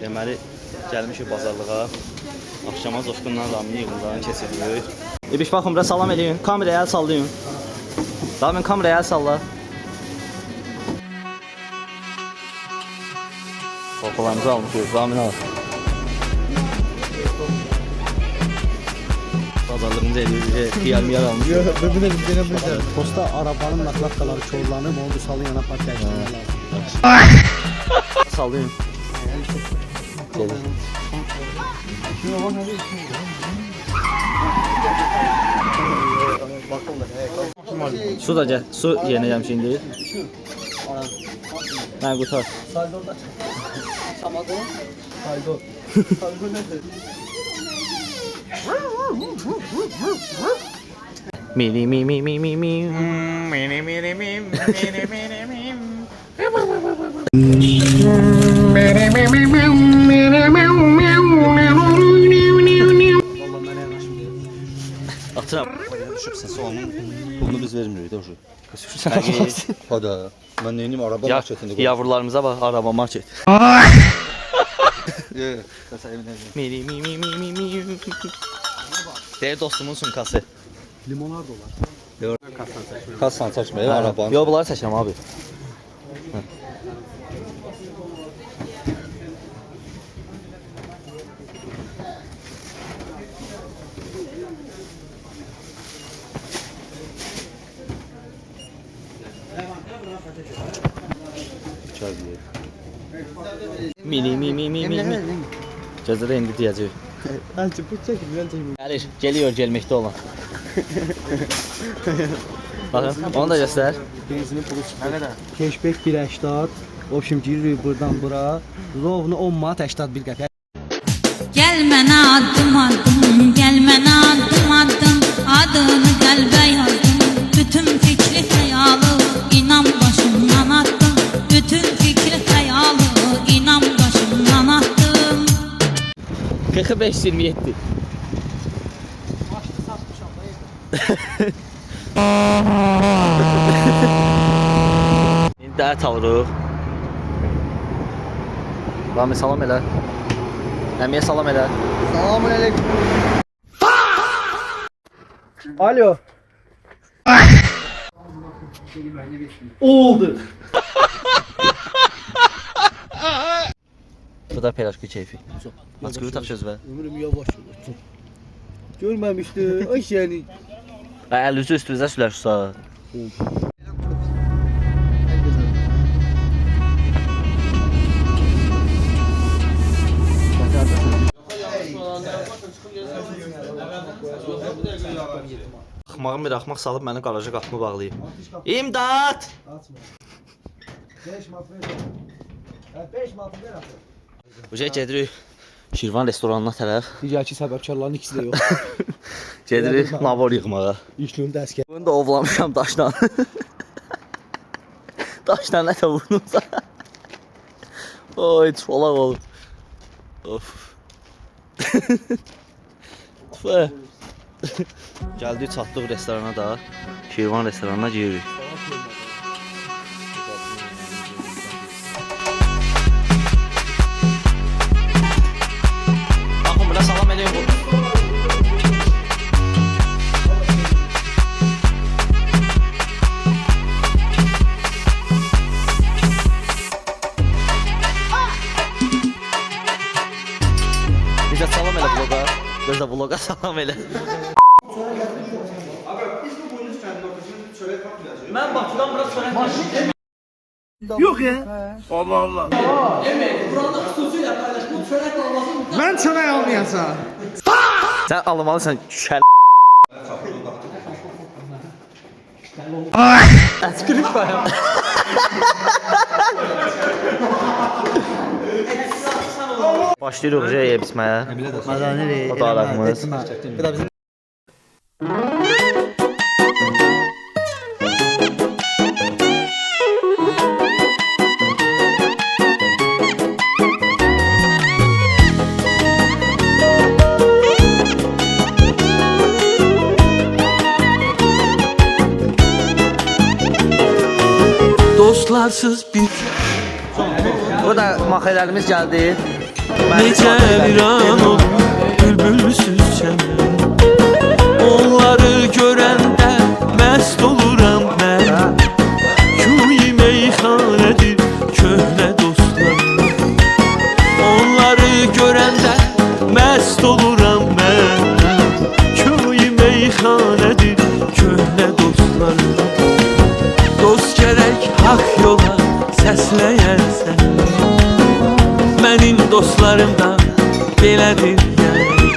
Deməli, gəlmişik bazarlığa. Axşama Zofqunla Ramin yığınlarını keçiririk. İbiş baxın, bura salam eləyin. Kameraya əl sallayın. Ramin, kameraya əl salla. Korkularımızı almışıq. Ramin al. Bazarlığımızı edirik. Xiyar almışıq. Posta arabanın naklatkaları çorlanıb, onu salın yana partiya açmalar lazım. Sallayın. Gelin. Su da gəl. Su yenəcəm şimdi. Mən qutar. Saldorda. Samado. Saldo. Saldo nədir? Mini mi mi mi mi mi. Mini mini mi mini mini mi. Atıram. Düşübsən soğanın pulunu biz vermirik də uşu. Hada. Mən neyim araba marketində. Yavrularımıza bax, araba market. Mini mi mi mi mi mi. Deyir dostumun sumkası. Limonlar da olar. Kassan çəkməyə arabanın. Yo, bunları çəkəm abi. Mini mi mi mi mi mi. Cəzədə indi deyəcək. Bence bu çekin, ben çekin. Gəlir, geliyor gelmekte olan. Bakın, onu da göster. Benzinin pulu çıxdı. Nə qədər? Cashback 1.80. O şimdi giririk buradan bura. Rovnu 10 manat 81 qəpik. Gel mənə addım addım, gel mənə addım addım, adını qəlbə yazdım. Bütün fikri xəyalı inan başımdan attım. Bütün fikri xəyalı inan başımdan attım. 45-27. İndi də ət alırıq. Rami salam elə. Əmiyə salam elə. Selamun aleyküm. Alo. Oldu. Bu da pelaşkı keyfi. Maskını tak sözvə. Ömrüm yavaş olur. Görməmişdi. Ay yani. Əlinizi üstünüzə sülər susa. Axmağın bir axmaq salıb məni qaraja qapımı bağlayıb. İmdad! 5 manat ver. 5 manat ver atır. Bu şey gedirik Şirvan restoranına tərəf. Digərki səbəbkarların ikisi də yox. Gedirik navor yığmağa. İşlünün dəskə. Bunu da ovlamışam daşla. Daşla nətə vurdumsa. Oy, çolaq olur. Of. Tüfə. Gəldik, çatdıq restorana da. Şirvan restoranına giririk. Baxın, bura salam eləyin bu. Bizə salam elə vloga. Bizə vloga salam elə. Mən Bakıdan bura çörək Yox ya. Allah Allah. Burada xüsusilə paylaşdım, çörək olmasın. Mən çörək almayacağam. Sən almalısan şəl. Əskilib qoyam. Başlayırıq yeyə bitməyə. Mazaneli. O da araqımız. Bu da bizim. Dostlarsız bir. Bu da maxelərimiz gəldi. Necə viran olur bülbülsüz çəmən. Onları görəndə məst oluram mən. Köy meyxanədir köhnə dostlar. Onları görəndə məst oluram mən. Köy meyxanədir köhnə dostlar. Dost gərək haqq yola səsləyərsən. Mənim dostlarımdan belədir yəni.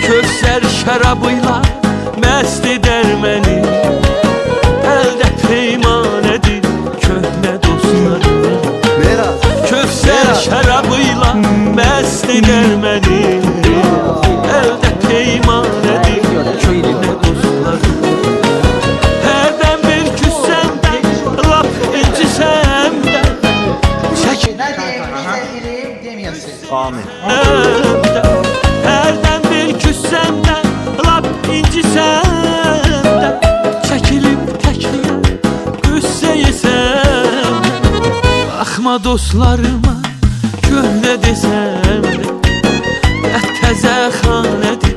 Kövsər şərabıyla məst edər məni. Əldə peymanədir köhnə dostlarım. Kövsər şərabıyla məst edər məni. Əldə peymanədir köhnə dostlarım. Hərdən bir küssəmdən, lap incisəmdən, Amin. hərdən bir küssəmdən, lap incisəmdən, çəkilib təkliyə qüssə yesəm. Baxma dostlarıma köhnə desəm də, təzə xanədir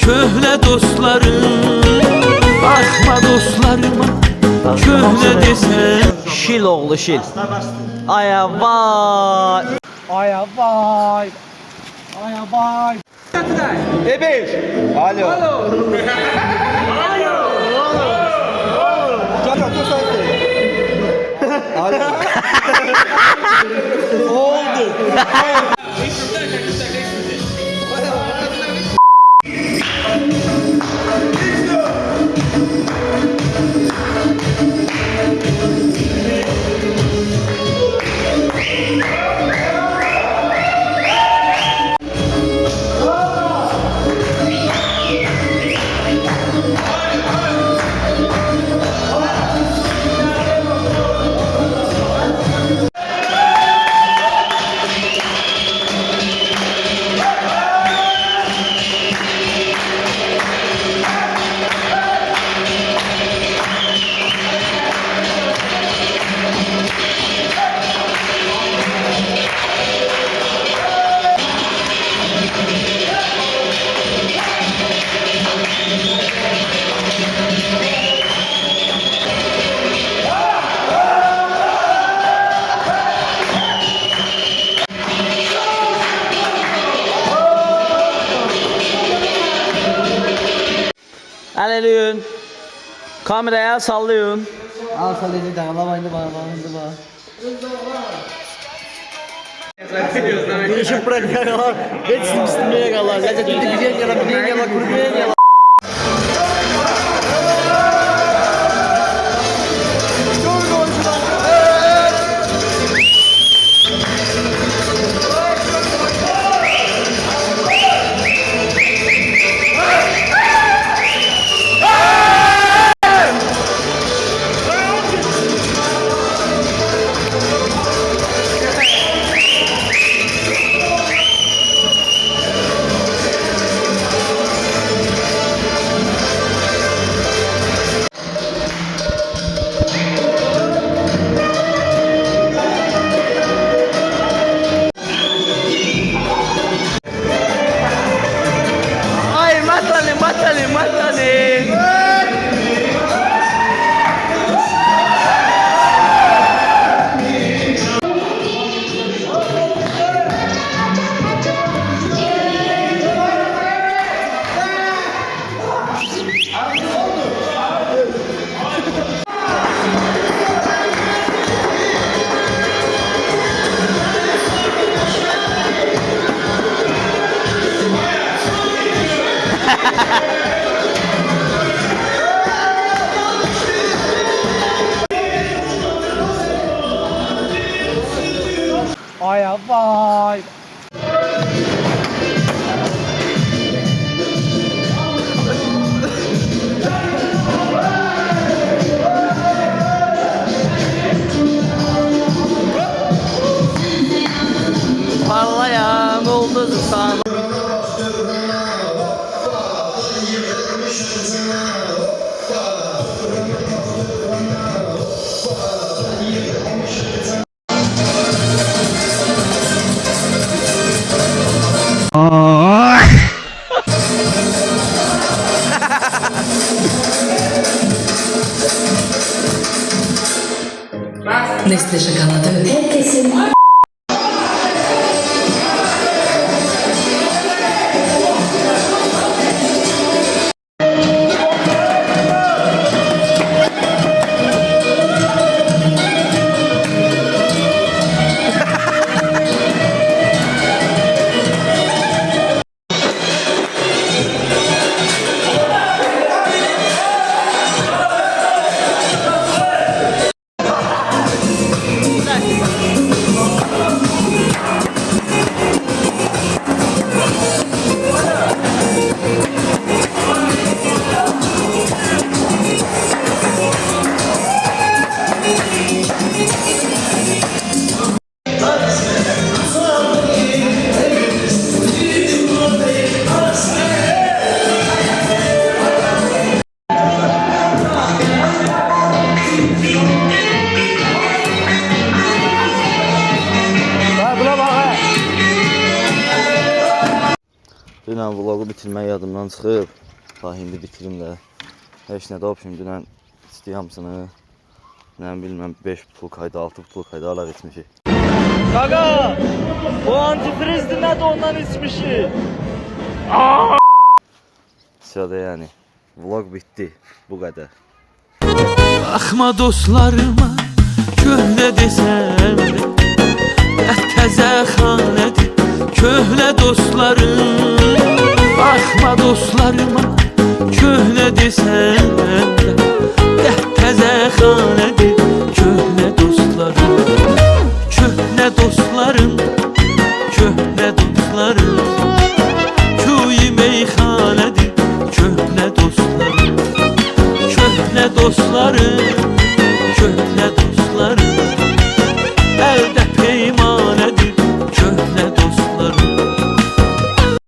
köhnə dostlarım. Baxma dostlarıma köhnə desəm. Şil oğlu şil. Aya vay. Aya vay. Aya vay. E5. Alo. Gel otur sen de. Alo. Oldu. El eləyin. Kameraya sallayın. Al sallayıcı dağla indi bana. Değişik bırakıyor yalan. Geçsin üstüne yalan. Lezzetli güzel yalan, bir yalan, kurbiye yalan. Aya vay. Parlayan oldu sana. Nestle şokoladı. Herkesin Dünən vlogu bitirmək yadımdan çıxıb. Bax, indi bitirim də. Heç nə də opşum, dünən istəyamsını. Nə bilməm, 5 butulkaydı, 6 butulkaydı alaq içmişik. Qaqa, bu antifrizdir nədir ondan içmişik? Sıradə yəni, vlog bitdi, bu qədər. Baxma dostlarıma köhnə desəm də təzə xanədir köhnə dostlarım. Baxma dostlarıma köhnə desəm də təzə xanədir köhnə dostlarım. Köhnə dostlarım, köhnə dostlarım, köy meyxanədir köhnə dostlarım. Köhnə dostlarım, köhnə dostlarım,